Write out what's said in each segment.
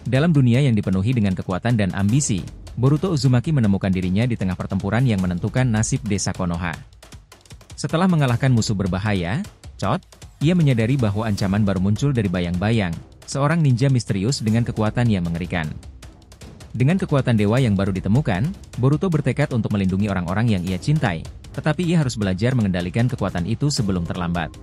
Dalam dunia yang dipenuhi dengan kekuatan dan ambisi, Boruto Uzumaki menemukan dirinya di tengah pertempuran yang menentukan nasib desa Konoha. Setelah mengalahkan musuh berbahaya, Chot, ia menyadari bahwa ancaman baru muncul dari bayang-bayang, seorang ninja misterius dengan kekuatan yang mengerikan. Dengan kekuatan dewa yang baru ditemukan, Boruto bertekad untuk melindungi orang-orang yang ia cintai, tetapi ia harus belajar mengendalikan kekuatan itu sebelum terlambat.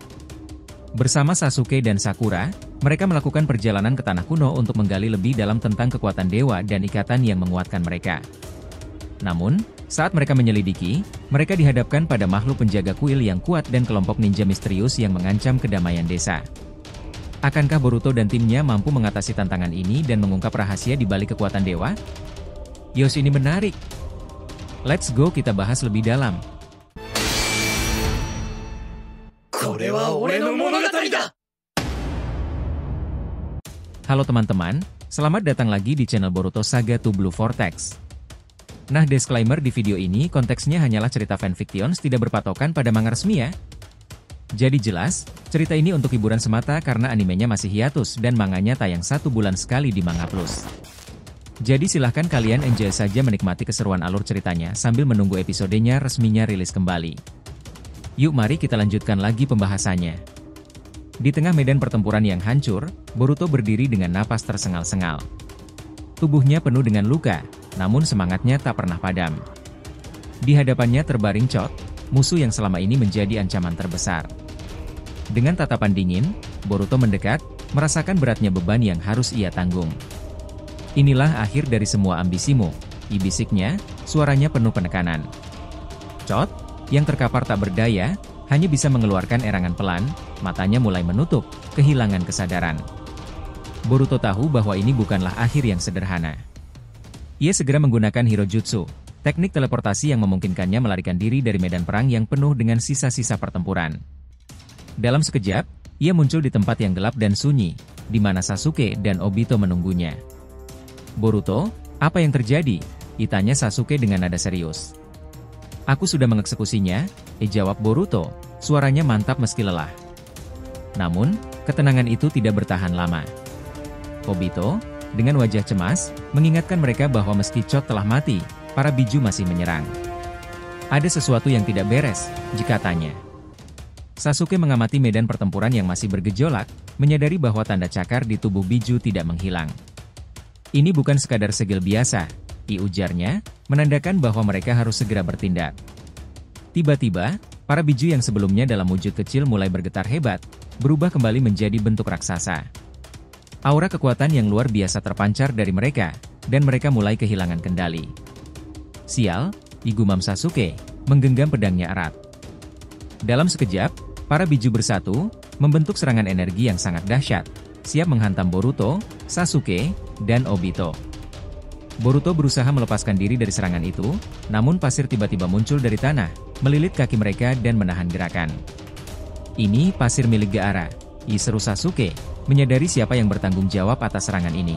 Bersama Sasuke dan Sakura, mereka melakukan perjalanan ke tanah kuno untuk menggali lebih dalam tentang kekuatan dewa dan ikatan yang menguatkan mereka. Namun, saat mereka menyelidiki, mereka dihadapkan pada makhluk penjaga kuil yang kuat dan kelompok ninja misterius yang mengancam kedamaian desa. Akankah Boruto dan timnya mampu mengatasi tantangan ini dan mengungkap rahasia di balik kekuatan dewa? Yos, ini menarik. Let's go, kita bahas lebih dalam. Halo teman-teman, selamat datang lagi di channel Boruto Saga to Blue Vortex. Nah, disclaimer di video ini konteksnya hanyalah cerita fanfictions, tidak berpatokan pada manga resmi ya. Jadi jelas, cerita ini untuk hiburan semata karena animenya masih hiatus dan manganya tayang 1 bulan sekali di Manga Plus. Jadi silahkan kalian enjoy saja menikmati keseruan alur ceritanya sambil menunggu episodenya resminya rilis kembali. Yuk mari kita lanjutkan lagi pembahasannya. Di tengah medan pertempuran yang hancur, Boruto berdiri dengan napas tersengal-sengal. Tubuhnya penuh dengan luka, namun semangatnya tak pernah padam. Di hadapannya terbaring Chot, musuh yang selama ini menjadi ancaman terbesar. Dengan tatapan dingin, Boruto mendekat, merasakan beratnya beban yang harus ia tanggung. Inilah akhir dari semua ambisimu, bisiknya, suaranya penuh penekanan. Chot, yang terkapar tak berdaya, hanya bisa mengeluarkan erangan pelan, matanya mulai menutup, kehilangan kesadaran. Boruto tahu bahwa ini bukanlah akhir yang sederhana. Ia segera menggunakan Hero Jutsu, teknik teleportasi yang memungkinkannya melarikan diri dari medan perang yang penuh dengan sisa-sisa pertempuran. Dalam sekejap, ia muncul di tempat yang gelap dan sunyi, di mana Sasuke dan Obito menunggunya. "Boruto, apa yang terjadi?" ditanya Sasuke dengan nada serius. "Aku sudah mengeksekusinya," jawab Boruto, suaranya mantap meski lelah. Namun, ketenangan itu tidak bertahan lama. Obito, dengan wajah cemas, mengingatkan mereka bahwa meski Chot telah mati, para biju masih menyerang. "Ada sesuatu yang tidak beres," katanya. Sasuke mengamati medan pertempuran yang masih bergejolak, menyadari bahwa tanda cakar di tubuh biju tidak menghilang. "Ini bukan sekadar segel biasa," ujarnya, menandakan bahwa mereka harus segera bertindak. Tiba-tiba, para biju yang sebelumnya dalam wujud kecil mulai bergetar hebat, berubah kembali menjadi bentuk raksasa. Aura kekuatan yang luar biasa terpancar dari mereka, dan mereka mulai kehilangan kendali. "Sial," gumam Sasuke, menggenggam pedangnya erat. Dalam sekejap, para biju bersatu, membentuk serangan energi yang sangat dahsyat, siap menghantam Boruto, Sasuke, dan Obito. Boruto berusaha melepaskan diri dari serangan itu, namun pasir tiba-tiba muncul dari tanah, melilit kaki mereka dan menahan gerakan. "Ini pasir milik Gaara," seru Sasuke, menyadari siapa yang bertanggung jawab atas serangan ini.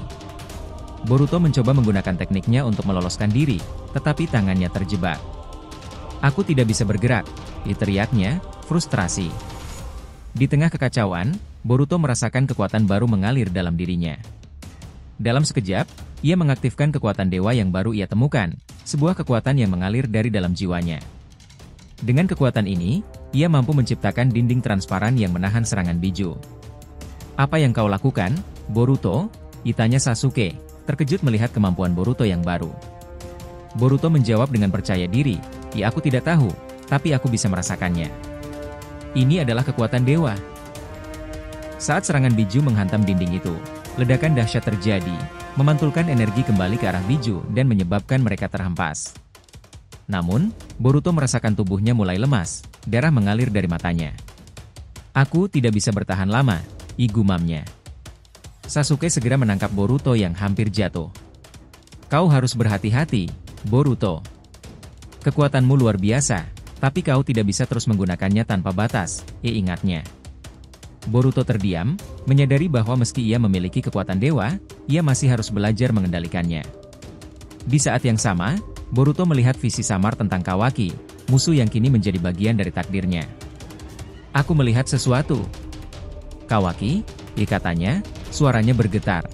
Boruto mencoba menggunakan tekniknya untuk meloloskan diri, tetapi tangannya terjebak. "Aku tidak bisa bergerak," teriaknya, frustrasi. Di tengah kekacauan, Boruto merasakan kekuatan baru mengalir dalam dirinya. Dalam sekejap, ia mengaktifkan kekuatan dewa yang baru ia temukan, sebuah kekuatan yang mengalir dari dalam jiwanya. Dengan kekuatan ini, ia mampu menciptakan dinding transparan yang menahan serangan biju. "Apa yang kau lakukan, Boruto?" tanya Sasuke, terkejut melihat kemampuan Boruto yang baru. Boruto menjawab dengan percaya diri, "Aku tidak tahu, tapi aku bisa merasakannya. Ini adalah kekuatan dewa." Saat serangan biju menghantam dinding itu, ledakan dahsyat terjadi, memantulkan energi kembali ke arah biju dan menyebabkan mereka terhempas. Namun, Boruto merasakan tubuhnya mulai lemas, darah mengalir dari matanya. "Aku tidak bisa bertahan lama," gumamnya. Sasuke segera menangkap Boruto yang hampir jatuh. "Kau harus berhati-hati, Boruto. Kekuatanmu luar biasa, tapi kau tidak bisa terus menggunakannya tanpa batas," ingatnya. Boruto terdiam, menyadari bahwa meski ia memiliki kekuatan dewa, ia masih harus belajar mengendalikannya. Di saat yang sama, Boruto melihat visi samar tentang Kawaki, musuh yang kini menjadi bagian dari takdirnya. "Aku melihat sesuatu." "Kawaki?" katanya, suaranya bergetar.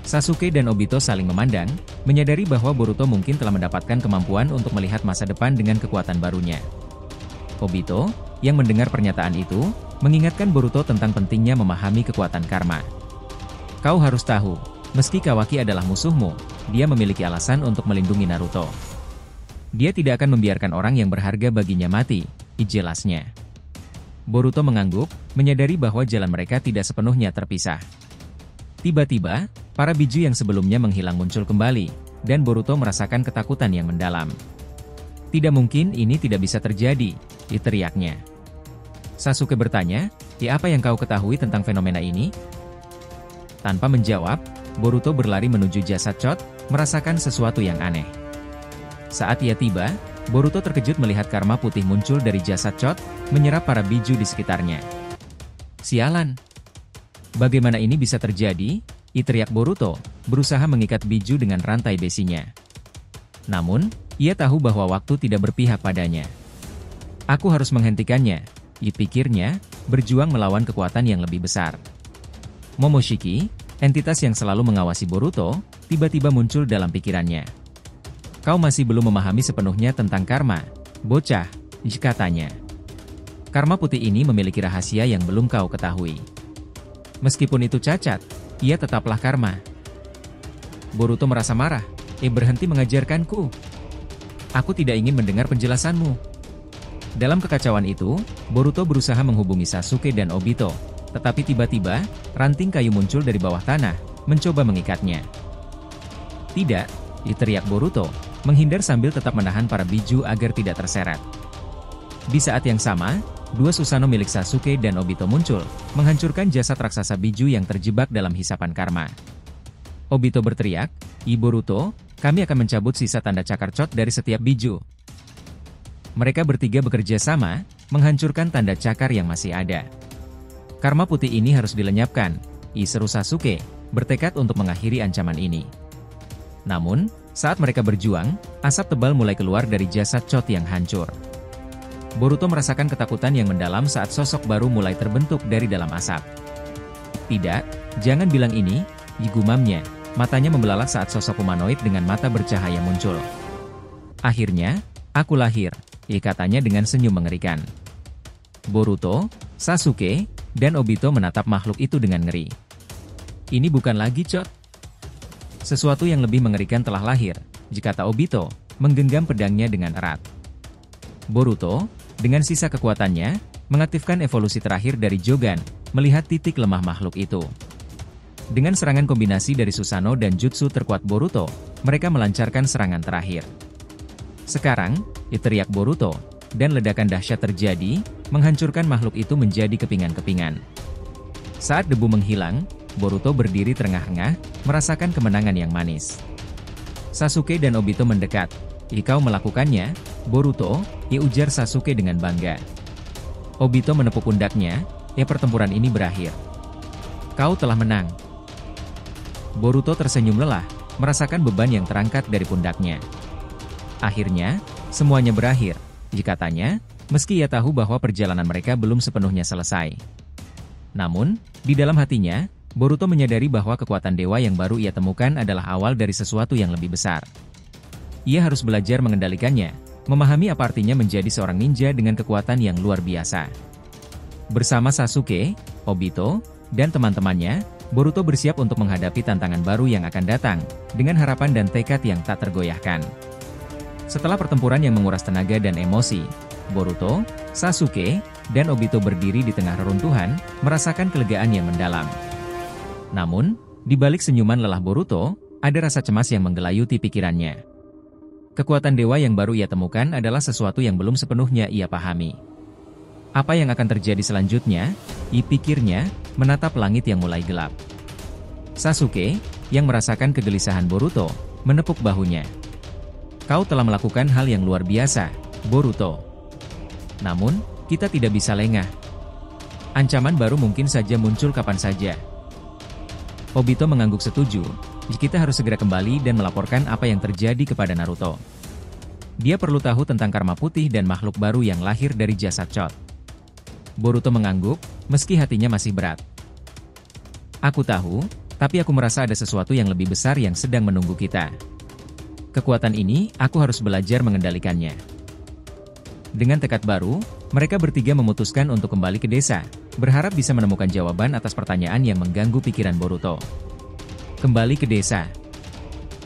Sasuke dan Obito saling memandang, menyadari bahwa Boruto mungkin telah mendapatkan kemampuan untuk melihat masa depan dengan kekuatan barunya. Obito, yang mendengar pernyataan itu, mengingatkan Boruto tentang pentingnya memahami kekuatan karma. Kau harus tahu, meski Kawaki adalah musuhmu, dia memiliki alasan untuk melindungi Naruto. Dia tidak akan membiarkan orang yang berharga baginya mati, jelasnya. Boruto mengangguk, menyadari bahwa jalan mereka tidak sepenuhnya terpisah. Tiba-tiba, para biju yang sebelumnya menghilang muncul kembali, dan Boruto merasakan ketakutan yang mendalam. Tidak mungkin ini tidak bisa terjadi, teriaknya. Sasuke bertanya, apa yang kau ketahui tentang fenomena ini? Tanpa menjawab, Boruto berlari menuju jasad Chot, merasakan sesuatu yang aneh. Saat ia tiba, Boruto terkejut melihat karma putih muncul dari jasad Chot, menyerap para biju di sekitarnya. Sialan! Bagaimana ini bisa terjadi? Teriak Boruto, berusaha mengikat biju dengan rantai besinya. Namun, ia tahu bahwa waktu tidak berpihak padanya. Aku harus menghentikannya, pikirnya, berjuang melawan kekuatan yang lebih besar. Momoshiki, entitas yang selalu mengawasi Boruto, tiba-tiba muncul dalam pikirannya. Kau masih belum memahami sepenuhnya tentang karma, bocah, katanya. Karma putih ini memiliki rahasia yang belum kau ketahui. Meskipun itu cacat, ia tetaplah karma. Boruto merasa marah. Berhenti mengajarkanku. Aku tidak ingin mendengar penjelasanmu. Dalam kekacauan itu, Boruto berusaha menghubungi Sasuke dan Obito, tetapi tiba-tiba, ranting kayu muncul dari bawah tanah, mencoba mengikatnya. Tidak, teriak Boruto, menghindar sambil tetap menahan para biju agar tidak terseret. Di saat yang sama, dua Susanoo milik Sasuke dan Obito muncul, menghancurkan jasad raksasa biju yang terjebak dalam hisapan karma. Obito berteriak, Boruto, kami akan mencabut sisa tanda cakar Chot dari setiap biju. Mereka bertiga bekerja sama, menghancurkan tanda cakar yang masih ada. Karma putih ini harus dilenyapkan, seru Sasuke, bertekad untuk mengakhiri ancaman ini. Namun, saat mereka berjuang, asap tebal mulai keluar dari jasad Chot yang hancur. Boruto merasakan ketakutan yang mendalam saat sosok baru mulai terbentuk dari dalam asap. Tidak, jangan bilang ini, gumamnya. Matanya membelalak saat sosok humanoid dengan mata bercahaya muncul. Akhirnya, aku lahir, katanya dengan senyum mengerikan. Boruto, Sasuke, dan Obito menatap makhluk itu dengan ngeri. Ini bukan lagi Chot. Sesuatu yang lebih mengerikan telah lahir, kata Obito, menggenggam pedangnya dengan erat. Boruto, dengan sisa kekuatannya, mengaktifkan evolusi terakhir dari Jogan, melihat titik lemah makhluk itu. Dengan serangan kombinasi dari Susanoo dan jutsu terkuat Boruto, mereka melancarkan serangan terakhir. Sekarang, teriak Boruto, dan ledakan dahsyat terjadi, menghancurkan makhluk itu menjadi kepingan-kepingan. Saat debu menghilang, Boruto berdiri terengah-engah, merasakan kemenangan yang manis. Sasuke dan Obito mendekat. Kau melakukannya, Boruto, ujar Sasuke dengan bangga. Obito menepuk pundaknya, pertempuran ini berakhir. Kau telah menang. Boruto tersenyum lelah, merasakan beban yang terangkat dari pundaknya. Akhirnya, semuanya berakhir, katanya, meski ia tahu bahwa perjalanan mereka belum sepenuhnya selesai. Namun, di dalam hatinya, Boruto menyadari bahwa kekuatan dewa yang baru ia temukan adalah awal dari sesuatu yang lebih besar. Ia harus belajar mengendalikannya, memahami apa artinya menjadi seorang ninja dengan kekuatan yang luar biasa. Bersama Sasuke, Obito, dan teman-temannya, Boruto bersiap untuk menghadapi tantangan baru yang akan datang, dengan harapan dan tekad yang tak tergoyahkan. Setelah pertempuran yang menguras tenaga dan emosi, Boruto, Sasuke, dan Obito berdiri di tengah reruntuhan, merasakan kelegaan yang mendalam. Namun, di balik senyuman lelah Boruto, ada rasa cemas yang menggelayuti pikirannya. Kekuatan dewa yang baru ia temukan adalah sesuatu yang belum sepenuhnya ia pahami. Apa yang akan terjadi selanjutnya? Pikirnya, menatap langit yang mulai gelap. Sasuke, yang merasakan kegelisahan Boruto, menepuk bahunya. Kau telah melakukan hal yang luar biasa, Boruto. Namun, kita tidak bisa lengah. Ancaman baru mungkin saja muncul kapan saja. Obito mengangguk setuju, kita harus segera kembali dan melaporkan apa yang terjadi kepada Naruto. Dia perlu tahu tentang karma putih dan makhluk baru yang lahir dari jasad Chot. Boruto mengangguk, meski hatinya masih berat. Aku tahu, Tapi aku merasa ada sesuatu yang lebih besar yang sedang menunggu kita. Kekuatan ini, aku harus belajar mengendalikannya. Dengan tekad baru, mereka bertiga memutuskan untuk kembali ke desa, berharap bisa menemukan jawaban atas pertanyaan yang mengganggu pikiran Boruto. Kembali ke desa.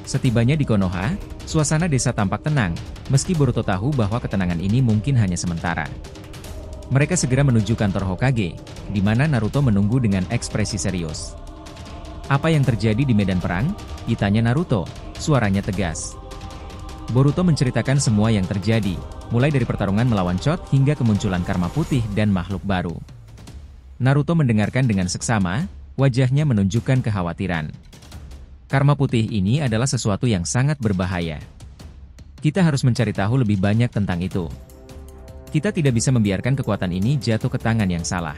Setibanya di Konoha, suasana desa tampak tenang, meski Boruto tahu bahwa ketenangan ini mungkin hanya sementara. Mereka segera menuju kantor Hokage, di mana Naruto menunggu dengan ekspresi serius. "Apa yang terjadi di medan perang?" ditanya Naruto, suaranya tegas. Boruto menceritakan semua yang terjadi, mulai dari pertarungan melawan Chot hingga kemunculan Karma Putih dan makhluk baru. Naruto mendengarkan dengan seksama, wajahnya menunjukkan kekhawatiran. Karma Putih ini adalah sesuatu yang sangat berbahaya. Kita harus mencari tahu lebih banyak tentang itu. Kita tidak bisa membiarkan kekuatan ini jatuh ke tangan yang salah.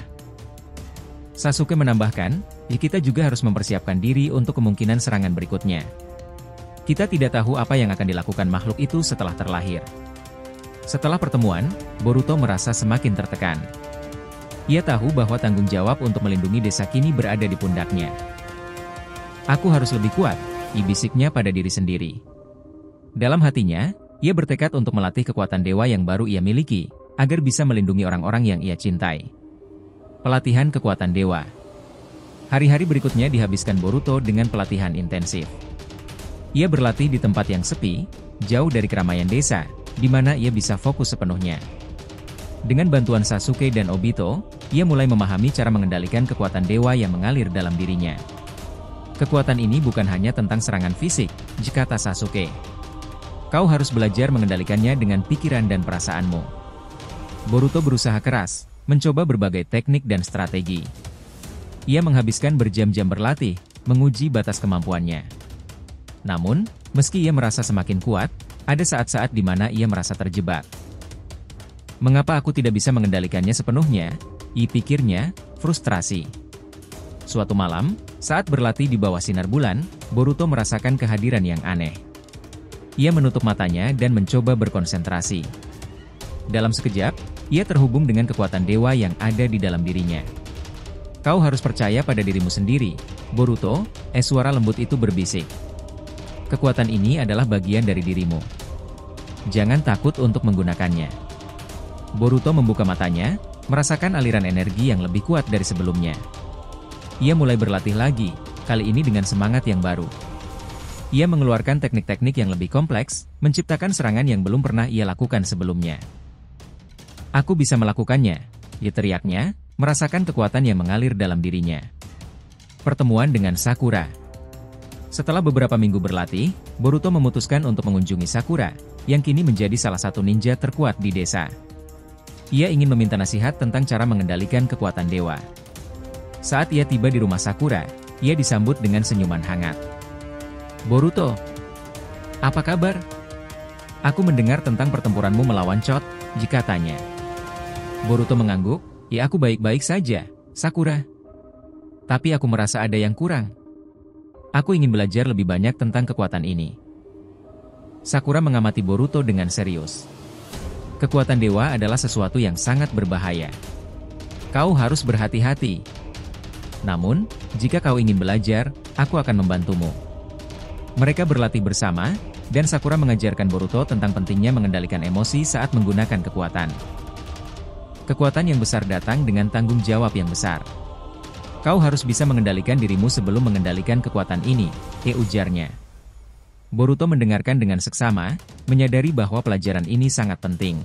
Sasuke menambahkan, kita juga harus mempersiapkan diri untuk kemungkinan serangan berikutnya. Kita tidak tahu apa yang akan dilakukan makhluk itu setelah terlahir. Setelah pertemuan, Boruto merasa semakin tertekan. Ia tahu bahwa tanggung jawab untuk melindungi desa kini berada di pundaknya. "Aku harus lebih kuat," bisiknya pada diri sendiri. Dalam hatinya, ia bertekad untuk melatih kekuatan dewa yang baru ia miliki, agar bisa melindungi orang-orang yang ia cintai. Pelatihan kekuatan dewa. Hari-hari berikutnya dihabiskan Boruto dengan pelatihan intensif. Ia berlatih di tempat yang sepi, jauh dari keramaian desa, di mana ia bisa fokus sepenuhnya. Dengan bantuan Sasuke dan Obito, ia mulai memahami cara mengendalikan kekuatan dewa yang mengalir dalam dirinya. Kekuatan ini bukan hanya tentang serangan fisik, kata Sasuke. Kau harus belajar mengendalikannya dengan pikiran dan perasaanmu. Boruto berusaha keras, mencoba berbagai teknik dan strategi. Ia menghabiskan berjam-jam berlatih, menguji batas kemampuannya. Namun, meski ia merasa semakin kuat, ada saat-saat di mana ia merasa terjebak. Mengapa aku tidak bisa mengendalikannya sepenuhnya? Pikirnya, frustrasi. Suatu malam, saat berlatih di bawah sinar bulan, Boruto merasakan kehadiran yang aneh. Ia menutup matanya dan mencoba berkonsentrasi. Dalam sekejap, ia terhubung dengan kekuatan dewa yang ada di dalam dirinya. Kau harus percaya pada dirimu sendiri, Boruto, suara lembut itu berbisik. Kekuatan ini adalah bagian dari dirimu. Jangan takut untuk menggunakannya. Boruto membuka matanya, merasakan aliran energi yang lebih kuat dari sebelumnya. Ia mulai berlatih lagi, kali ini dengan semangat yang baru. Ia mengeluarkan teknik-teknik yang lebih kompleks, menciptakan serangan yang belum pernah ia lakukan sebelumnya. Aku bisa melakukannya, ia teriaknya, merasakan kekuatan yang mengalir dalam dirinya. Pertemuan dengan Sakura. Setelah beberapa minggu berlatih, Boruto memutuskan untuk mengunjungi Sakura, yang kini menjadi salah satu ninja terkuat di desa. Ia ingin meminta nasihat tentang cara mengendalikan kekuatan dewa. Saat ia tiba di rumah Sakura, ia disambut dengan senyuman hangat. "Boruto, apa kabar? Aku mendengar tentang pertempuranmu melawan Chot," katanya. Boruto mengangguk, "Ya aku baik-baik saja, Sakura. Tapi aku merasa ada yang kurang. Aku ingin belajar lebih banyak tentang kekuatan ini." Sakura mengamati Boruto dengan serius. Kekuatan dewa adalah sesuatu yang sangat berbahaya. Kau harus berhati-hati. Namun, jika kau ingin belajar, aku akan membantumu. Mereka berlatih bersama, dan Sakura mengajarkan Boruto tentang pentingnya mengendalikan emosi saat menggunakan kekuatan. Kekuatan yang besar datang dengan tanggung jawab yang besar. Kau harus bisa mengendalikan dirimu sebelum mengendalikan kekuatan ini, ujarnya. Boruto mendengarkan dengan seksama, menyadari bahwa pelajaran ini sangat penting.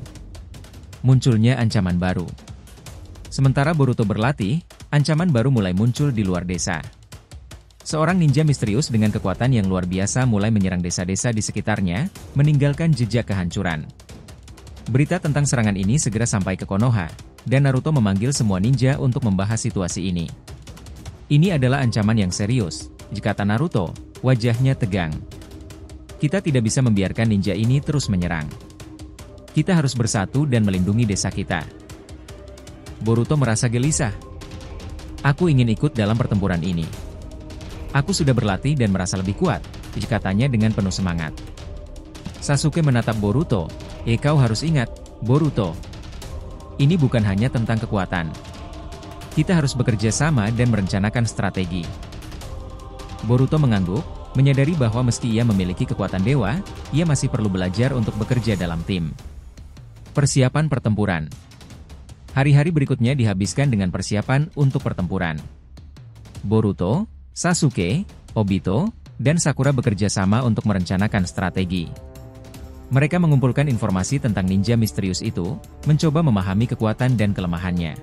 Munculnya ancaman baru. Sementara Boruto berlatih, ancaman baru mulai muncul di luar desa. Seorang ninja misterius dengan kekuatan yang luar biasa mulai menyerang desa-desa di sekitarnya, meninggalkan jejak kehancuran. Berita tentang serangan ini segera sampai ke Konoha, dan Naruto memanggil semua ninja untuk membahas situasi ini. Ini adalah ancaman yang serius, kata Naruto, wajahnya tegang. Kita tidak bisa membiarkan ninja ini terus menyerang. Kita harus bersatu dan melindungi desa kita. Boruto merasa gelisah. Aku ingin ikut dalam pertempuran ini. Aku sudah berlatih dan merasa lebih kuat, katanya dengan penuh semangat. Sasuke menatap Boruto. Kau harus ingat, Boruto. Ini bukan hanya tentang kekuatan. Kita harus bekerja sama dan merencanakan strategi. Boruto mengangguk, menyadari bahwa meski ia memiliki kekuatan dewa, ia masih perlu belajar untuk bekerja dalam tim. Persiapan pertempuran. Hari-hari berikutnya dihabiskan dengan persiapan untuk pertempuran. Boruto, Sasuke, Obito, dan Sakura bekerja sama untuk merencanakan strategi. Mereka mengumpulkan informasi tentang ninja misterius itu, mencoba memahami kekuatan dan kelemahannya.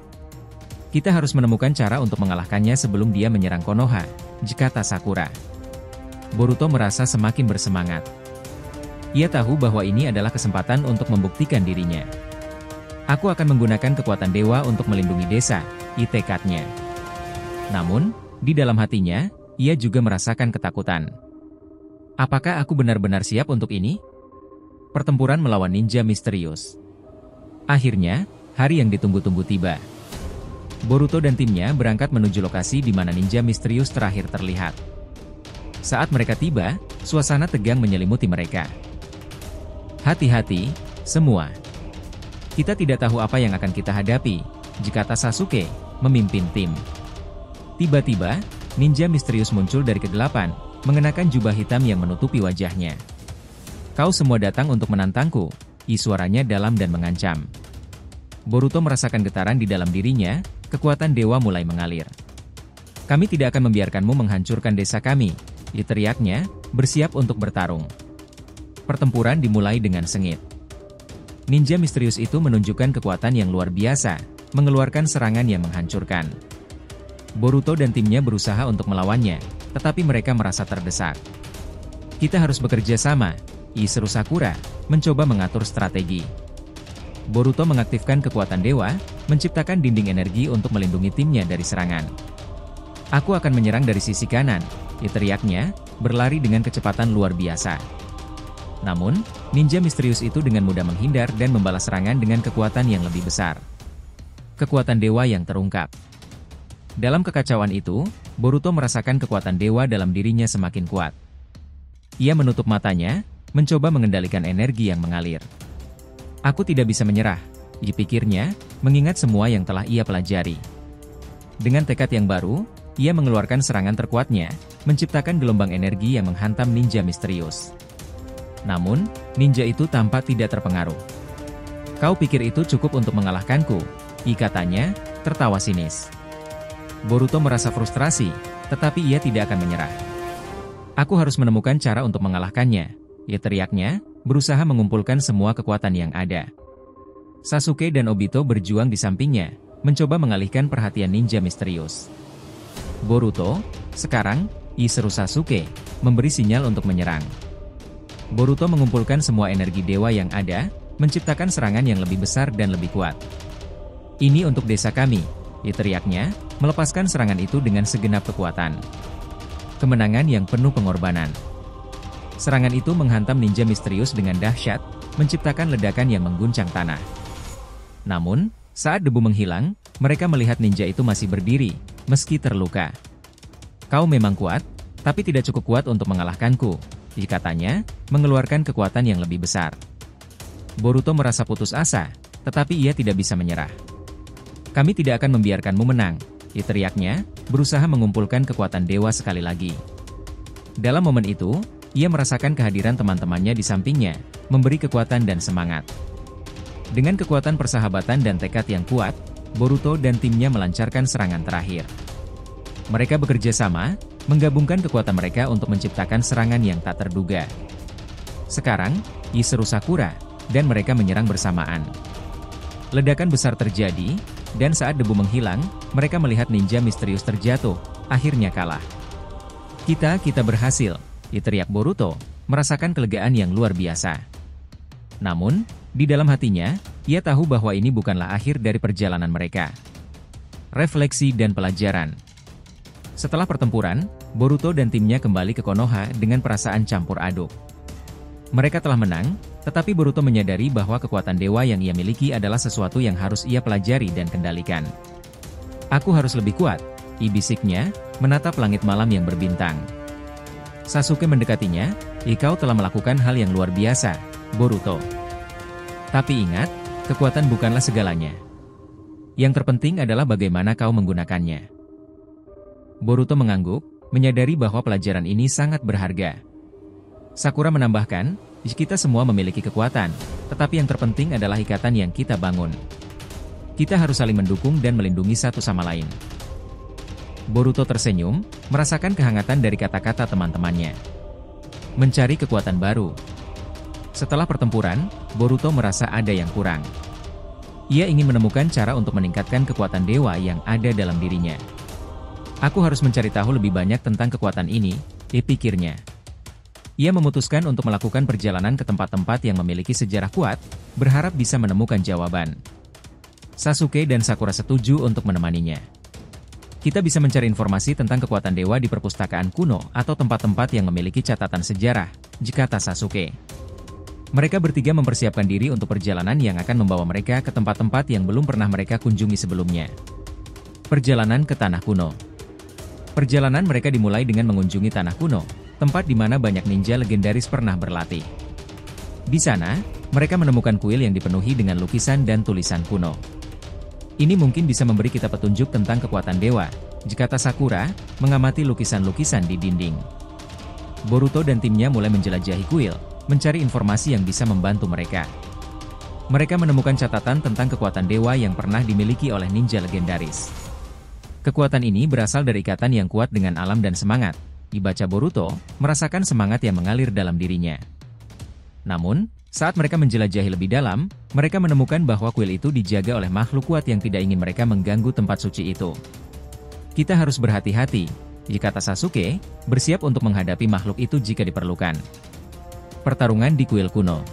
Kita harus menemukan cara untuk mengalahkannya sebelum dia menyerang Konoha, kata Sakura. Boruto merasa semakin bersemangat. Ia tahu bahwa ini adalah kesempatan untuk membuktikan dirinya. Aku akan menggunakan kekuatan dewa untuk melindungi desa, tekadnya. Namun, di dalam hatinya, ia juga merasakan ketakutan. Apakah aku benar-benar siap untuk ini? Pertempuran melawan ninja misterius. Akhirnya, hari yang ditunggu-tunggu tiba. Boruto dan timnya berangkat menuju lokasi di mana ninja misterius terakhir terlihat. Saat mereka tiba, suasana tegang menyelimuti mereka. Hati-hati, semua. Kita tidak tahu apa yang akan kita hadapi, kata Sasuke, memimpin tim. Tiba-tiba, ninja misterius muncul dari kegelapan, mengenakan jubah hitam yang menutupi wajahnya. Kau semua datang untuk menantangku, suaranya dalam dan mengancam. Boruto merasakan getaran di dalam dirinya, kekuatan dewa mulai mengalir. Kami tidak akan membiarkanmu menghancurkan desa kami, teriaknya, bersiap untuk bertarung. Pertempuran dimulai dengan sengit. Ninja misterius itu menunjukkan kekuatan yang luar biasa, mengeluarkan serangan yang menghancurkan. Boruto dan timnya berusaha untuk melawannya, tetapi mereka merasa terdesak. Kita harus bekerja sama, seru Sakura, mencoba mengatur strategi. Boruto mengaktifkan kekuatan dewa, menciptakan dinding energi untuk melindungi timnya dari serangan. Aku akan menyerang dari sisi kanan, teriaknya, berlari dengan kecepatan luar biasa. Namun, ninja misterius itu dengan mudah menghindar dan membalas serangan dengan kekuatan yang lebih besar. Kekuatan dewa yang terungkap. Dalam kekacauan itu, Boruto merasakan kekuatan dewa dalam dirinya semakin kuat. Ia menutup matanya, mencoba mengendalikan energi yang mengalir. Aku tidak bisa menyerah, pikirnya, mengingat semua yang telah ia pelajari. Dengan tekad yang baru, ia mengeluarkan serangan terkuatnya, menciptakan gelombang energi yang menghantam ninja misterius. Namun, ninja itu tampak tidak terpengaruh. Kau pikir itu cukup untuk mengalahkanku? Katanya, tertawa sinis. Boruto merasa frustrasi, tetapi ia tidak akan menyerah. Aku harus menemukan cara untuk mengalahkannya, teriaknya, berusaha mengumpulkan semua kekuatan yang ada. Sasuke dan Obito berjuang di sampingnya, mencoba mengalihkan perhatian ninja misterius. Boruto, sekarang, seru Sasuke, memberi sinyal untuk menyerang. Boruto mengumpulkan semua energi dewa yang ada, menciptakan serangan yang lebih besar dan lebih kuat. Ini untuk desa kami, teriaknya, melepaskan serangan itu dengan segenap kekuatan. Kemenangan yang penuh pengorbanan. Serangan itu menghantam ninja misterius dengan dahsyat, menciptakan ledakan yang mengguncang tanah. Namun, saat debu menghilang, mereka melihat ninja itu masih berdiri, meski terluka. Kau memang kuat, tapi tidak cukup kuat untuk mengalahkanku, katanya, mengeluarkan kekuatan yang lebih besar. Boruto merasa putus asa, tetapi ia tidak bisa menyerah. Kami tidak akan membiarkanmu menang, teriaknya, berusaha mengumpulkan kekuatan dewa sekali lagi. Dalam momen itu, ia merasakan kehadiran teman-temannya di sampingnya, memberi kekuatan dan semangat. Dengan kekuatan persahabatan dan tekad yang kuat, Boruto dan timnya melancarkan serangan terakhir. Mereka bekerja sama, menggabungkan kekuatan mereka untuk menciptakan serangan yang tak terduga. Sekarang, seru Sakura, dan mereka menyerang bersamaan. Ledakan besar terjadi, dan saat debu menghilang, mereka melihat ninja misterius terjatuh, akhirnya kalah. Kita berhasil, teriak Boruto, merasakan kelegaan yang luar biasa. Namun, di dalam hatinya, ia tahu bahwa ini bukanlah akhir dari perjalanan mereka. Refleksi dan pelajaran. Setelah pertempuran, Boruto dan timnya kembali ke Konoha dengan perasaan campur aduk. Mereka telah menang, tetapi Boruto menyadari bahwa kekuatan dewa yang ia miliki adalah sesuatu yang harus ia pelajari dan kendalikan. Aku harus lebih kuat, bisiknya, menatap langit malam yang berbintang. Sasuke mendekatinya, kau telah melakukan hal yang luar biasa, Boruto. Tapi ingat, kekuatan bukanlah segalanya. Yang terpenting adalah bagaimana kau menggunakannya. Boruto mengangguk, menyadari bahwa pelajaran ini sangat berharga. Sakura menambahkan, kita semua memiliki kekuatan, tetapi yang terpenting adalah ikatan yang kita bangun. Kita harus saling mendukung dan melindungi satu sama lain. Boruto tersenyum, merasakan kehangatan dari kata-kata teman-temannya. Mencari kekuatan baru. Setelah pertempuran, Boruto merasa ada yang kurang. Ia ingin menemukan cara untuk meningkatkan kekuatan dewa yang ada dalam dirinya. Aku harus mencari tahu lebih banyak tentang kekuatan ini, pikirnya. Ia memutuskan untuk melakukan perjalanan ke tempat-tempat yang memiliki sejarah kuat, berharap bisa menemukan jawaban. Sasuke dan Sakura setuju untuk menemaninya. Kita bisa mencari informasi tentang kekuatan dewa di perpustakaan kuno atau tempat-tempat yang memiliki catatan sejarah, kata Sasuke. Mereka bertiga mempersiapkan diri untuk perjalanan yang akan membawa mereka ke tempat-tempat yang belum pernah mereka kunjungi sebelumnya. Perjalanan ke Tanah Kuno. Perjalanan mereka dimulai dengan mengunjungi Tanah Kuno, tempat di mana banyak ninja legendaris pernah berlatih. Di sana, mereka menemukan kuil yang dipenuhi dengan lukisan dan tulisan kuno. Ini mungkin bisa memberi kita petunjuk tentang kekuatan dewa, kata Sakura, mengamati lukisan-lukisan di dinding. Boruto dan timnya mulai menjelajahi kuil, mencari informasi yang bisa membantu mereka. Mereka menemukan catatan tentang kekuatan dewa yang pernah dimiliki oleh ninja legendaris. Kekuatan ini berasal dari ikatan yang kuat dengan alam dan semangat. Dibaca Boruto, merasakan semangat yang mengalir dalam dirinya. Namun, saat mereka menjelajahi lebih dalam, mereka menemukan bahwa kuil itu dijaga oleh makhluk kuat yang tidak ingin mereka mengganggu tempat suci itu. Kita harus berhati-hati, kata Sasuke, bersiap untuk menghadapi makhluk itu jika diperlukan. Pertarungan di kuil kuno.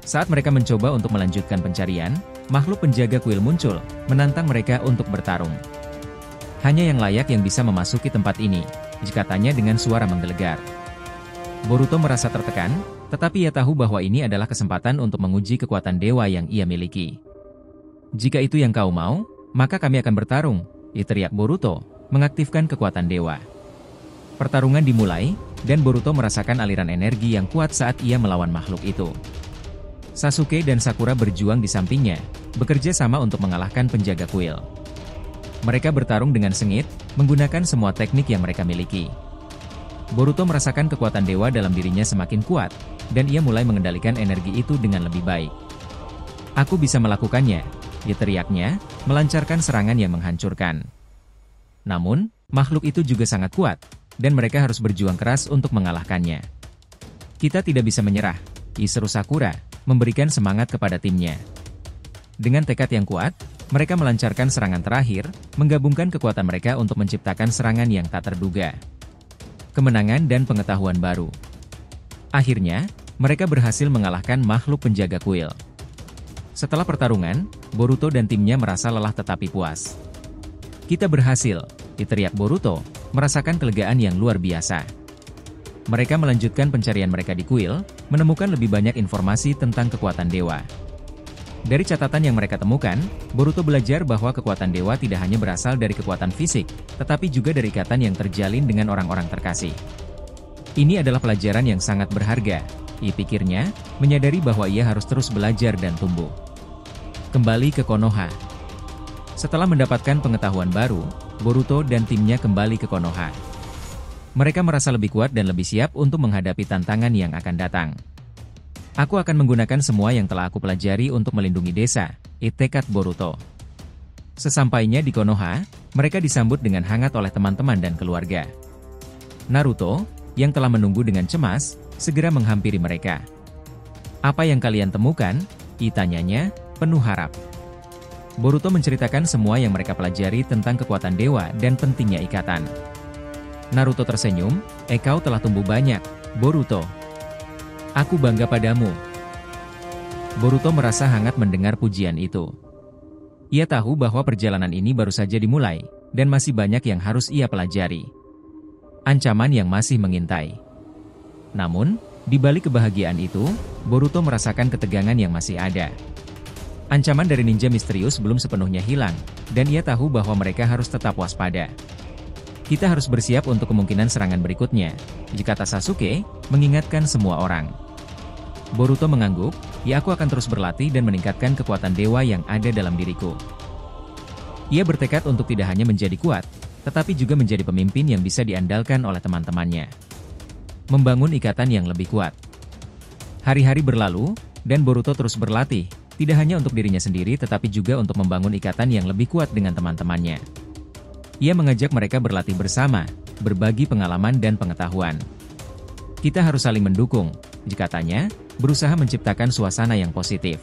Saat mereka mencoba untuk melanjutkan pencarian, makhluk penjaga kuil muncul, menantang mereka untuk bertarung. Hanya yang layak yang bisa memasuki tempat ini, katanya dengan suara menggelegar. Boruto merasa tertekan, tetapi ia tahu bahwa ini adalah kesempatan untuk menguji kekuatan dewa yang ia miliki. Jika itu yang kau mau, maka kami akan bertarung, teriak Boruto, mengaktifkan kekuatan dewa. Pertarungan dimulai, dan Boruto merasakan aliran energi yang kuat saat ia melawan makhluk itu. Sasuke dan Sakura berjuang di sampingnya, bekerja sama untuk mengalahkan penjaga kuil. Mereka bertarung dengan sengit, menggunakan semua teknik yang mereka miliki. Boruto merasakan kekuatan dewa dalam dirinya semakin kuat, dan ia mulai mengendalikan energi itu dengan lebih baik. Aku bisa melakukannya, teriaknya, melancarkan serangan yang menghancurkan. Namun, makhluk itu juga sangat kuat, dan mereka harus berjuang keras untuk mengalahkannya. Kita tidak bisa menyerah, seru Sakura, memberikan semangat kepada timnya. Dengan tekad yang kuat, mereka melancarkan serangan terakhir, menggabungkan kekuatan mereka untuk menciptakan serangan yang tak terduga. Kemenangan dan pengetahuan baru. Akhirnya, mereka berhasil mengalahkan makhluk penjaga kuil. Setelah pertarungan, Boruto dan timnya merasa lelah tetapi puas. Kita berhasil, teriak Boruto, merasakan kelegaan yang luar biasa. Mereka melanjutkan pencarian mereka di kuil, menemukan lebih banyak informasi tentang kekuatan dewa. Dari catatan yang mereka temukan, Boruto belajar bahwa kekuatan dewa tidak hanya berasal dari kekuatan fisik, tetapi juga dari ikatan yang terjalin dengan orang-orang terkasih. Ini adalah pelajaran yang sangat berharga, pikirnya, menyadari bahwa ia harus terus belajar dan tumbuh. Kembali ke Konoha. Setelah mendapatkan pengetahuan baru, Boruto dan timnya kembali ke Konoha. Mereka merasa lebih kuat dan lebih siap untuk menghadapi tantangan yang akan datang. Aku akan menggunakan semua yang telah aku pelajari untuk melindungi desa, tekad Boruto. Sesampainya di Konoha, mereka disambut dengan hangat oleh teman-teman dan keluarga. Naruto, yang telah menunggu dengan cemas, segera menghampiri mereka. Apa yang kalian temukan? Tanyanya, penuh harap. Boruto menceritakan semua yang mereka pelajari tentang kekuatan dewa dan pentingnya ikatan. Naruto tersenyum, kau telah tumbuh banyak, Boruto. Aku bangga padamu. Boruto merasa hangat mendengar pujian itu. Ia tahu bahwa perjalanan ini baru saja dimulai, dan masih banyak yang harus ia pelajari. Ancaman yang masih mengintai. Namun, di balik kebahagiaan itu, Boruto merasakan ketegangan yang masih ada. Ancaman dari ninja misterius belum sepenuhnya hilang, dan ia tahu bahwa mereka harus tetap waspada. Kita harus bersiap untuk kemungkinan serangan berikutnya, kata Sasuke, mengingatkan semua orang. Boruto mengangguk, aku akan terus berlatih dan meningkatkan kekuatan dewa yang ada dalam diriku. Ia bertekad untuk tidak hanya menjadi kuat, tetapi juga menjadi pemimpin yang bisa diandalkan oleh teman-temannya. Membangun ikatan yang lebih kuat. Hari-hari berlalu, dan Boruto terus berlatih, tidak hanya untuk dirinya sendiri tetapi juga untuk membangun ikatan yang lebih kuat dengan teman-temannya. Ia mengajak mereka berlatih bersama, berbagi pengalaman dan pengetahuan. Kita harus saling mendukung, katanya, berusaha menciptakan suasana yang positif.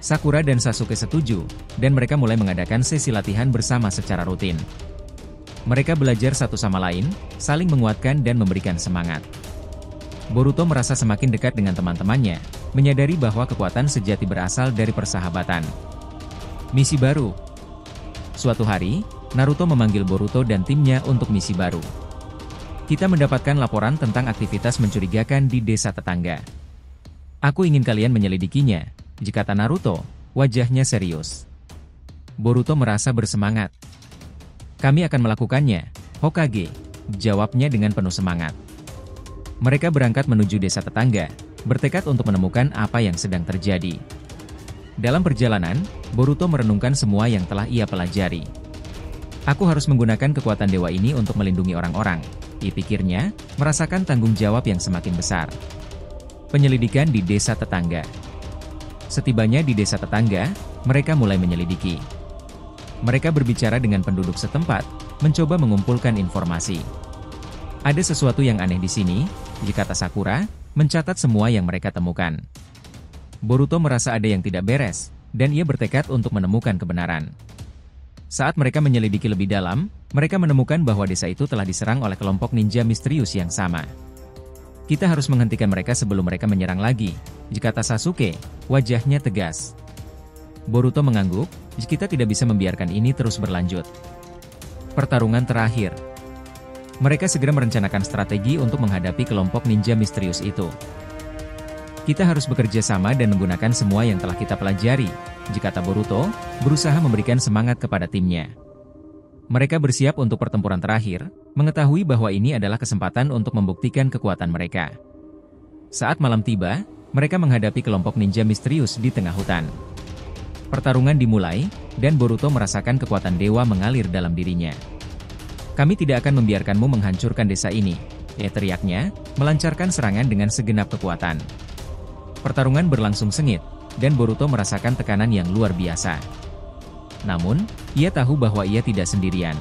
Sakura dan Sasuke setuju, dan mereka mulai mengadakan sesi latihan bersama secara rutin. Mereka belajar satu sama lain, saling menguatkan dan memberikan semangat. Boruto merasa semakin dekat dengan teman-temannya, menyadari bahwa kekuatan sejati berasal dari persahabatan. Misi baru. Suatu hari, Naruto memanggil Boruto dan timnya untuk misi baru. Kita mendapatkan laporan tentang aktivitas mencurigakan di desa tetangga. Aku ingin kalian menyelidikinya, kata Naruto, wajahnya serius. Boruto merasa bersemangat. Kami akan melakukannya, Hokage, jawabnya dengan penuh semangat. Mereka berangkat menuju desa tetangga, bertekad untuk menemukan apa yang sedang terjadi. Dalam perjalanan, Boruto merenungkan semua yang telah ia pelajari. Aku harus menggunakan kekuatan dewa ini untuk melindungi orang-orang, pikirnya, merasakan tanggung jawab yang semakin besar. Penyelidikan di desa tetangga. Setibanya di desa tetangga, mereka mulai menyelidiki. Mereka berbicara dengan penduduk setempat, mencoba mengumpulkan informasi. Ada sesuatu yang aneh di sini, kata Sakura, mencatat semua yang mereka temukan. Boruto merasa ada yang tidak beres, dan ia bertekad untuk menemukan kebenaran. Saat mereka menyelidiki lebih dalam, mereka menemukan bahwa desa itu telah diserang oleh kelompok ninja misterius yang sama. Kita harus menghentikan mereka sebelum mereka menyerang lagi, kata Sasuke, wajahnya tegas. Boruto mengangguk, kita tidak bisa membiarkan ini terus berlanjut. Pertarungan terakhir. Mereka segera merencanakan strategi untuk menghadapi kelompok ninja misterius itu. Kita harus bekerja sama dan menggunakan semua yang telah kita pelajari, kata Boruto, berusaha memberikan semangat kepada timnya. Mereka bersiap untuk pertempuran terakhir, mengetahui bahwa ini adalah kesempatan untuk membuktikan kekuatan mereka. Saat malam tiba, mereka menghadapi kelompok ninja misterius di tengah hutan. Pertarungan dimulai, dan Boruto merasakan kekuatan dewa mengalir dalam dirinya. Kami tidak akan membiarkanmu menghancurkan desa ini, teriaknya, melancarkan serangan dengan segenap kekuatan. Pertarungan berlangsung sengit, dan Boruto merasakan tekanan yang luar biasa. Namun, ia tahu bahwa ia tidak sendirian.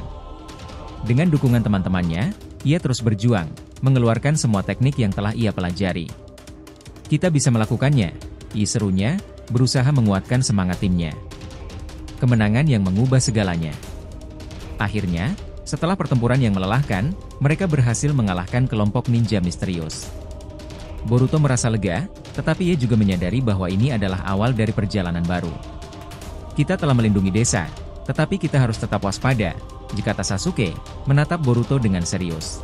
Dengan dukungan teman-temannya, ia terus berjuang, mengeluarkan semua teknik yang telah ia pelajari. Kita bisa melakukannya, serunya, berusaha menguatkan semangat timnya. Kemenangan yang mengubah segalanya. Akhirnya, setelah pertempuran yang melelahkan, mereka berhasil mengalahkan kelompok ninja misterius. Boruto merasa lega, tetapi ia juga menyadari bahwa ini adalah awal dari perjalanan baru. Kita telah melindungi desa, tetapi kita harus tetap waspada, kata Sasuke, menatap Boruto dengan serius.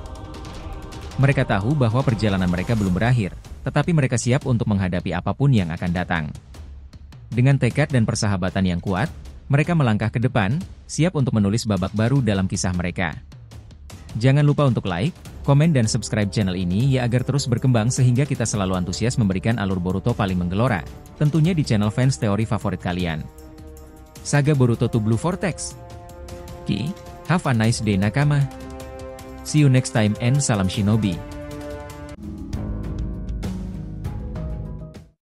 Mereka tahu bahwa perjalanan mereka belum berakhir, tetapi mereka siap untuk menghadapi apapun yang akan datang. Dengan tekad dan persahabatan yang kuat, mereka melangkah ke depan, siap untuk menulis babak baru dalam kisah mereka. Jangan lupa untuk like, komen dan subscribe channel ini ya agar terus berkembang sehingga kita selalu antusias memberikan alur Boruto paling menggelora, tentunya di channel fans teori favorit kalian. Saga Boruto to Blue Vortex. Have a nice day nakama. See you next time and salam shinobi.